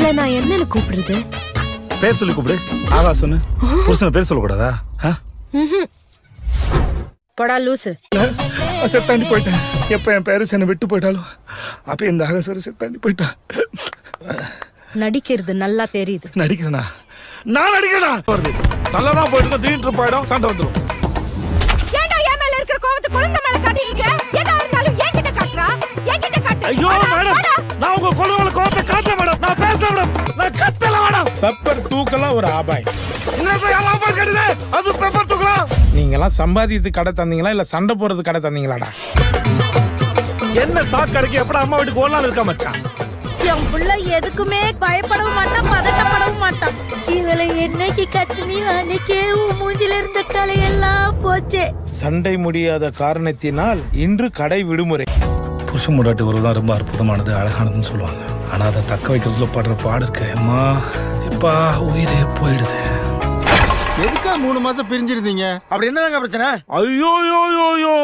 உங்களை நான் என்னன்னு கூப்பிடுறது? பேர் சொல்லி கூப்பிடு. ஆகாசன்னு புருஷனை பேர் சொல்லக்கூடாதா? போடா லூசு. செத்தாண்டி போயிட்டேன். எப்ப என் பேரஸ் என்னை விட்டு போயிட்டாலும் அப்ப இந்த ஆகாசர் செத்தாண்டி போயிட்டான். நடிக்கிறது நல்லா தெரியுது. நடிக்கிறேனா? நான் நடிக்கிறேனா? வருது நல்லாதான் போயிட்டு திடீர்னு போயிடும், சண்டை வந்துடும். ஏன்டா என் மேல இருக்கிற கோவத்தை குழந்தை மேல காட்டிட்டீங்க? எதா இருந்தாலும் என்கிட்ட காட்டுறா, என்கிட்ட காட்டு. ஐயோ மேடம், நான் உங்க குழந்தை கோவத்தை காட்டல மேடம். நான் பேச மேடம், நான் கத்தல மேடம். பெப்பர் தூக்கலாம் ஒரு ஆபாய். ஆபாய் கட்டுது, அது பெப்பர் தூக்கலாம். நீங்கெல்லாம் சம்பாதித்து கடை தந்தீங்களா இல்ல சண்டை போறது கடை தந்தீங்களாடா? என்ன சாக்கடைக்கு எப்படா அம்மா வீட்டுக்கு ஓடலாம் இருக்கா மச்சான்? என் புள்ள எதுக்குமே பயப்படவும் மாட்டான், பதட்டப்படவும் மாட்டான். இவளை என்னைக்கு கட்டுனி அன்னைக்கே உன் மூஞ்சில இருந்த கலையெல்லாம் போச்சே. சண்டை முடியாத காரணத்தினால் இன்று கடை விடுமுறை. புருஷன் முன்னாடி உறவுதான் ரொம்ப அற்புதமானது, அழகானதுன்னு சொல்லுவாங்க. ஆனா அதை தக்க வைக்கிறதுல படுற பாடு இருக்கு அம்மா. இப்பா உயிரே போயிடுது. எதுக்கா 3 மாசம் பிரிஞ்சிருந்தீங்க? அப்படி என்னதாங்க பிரச்சனை? ஐயோ யோ யோ யோ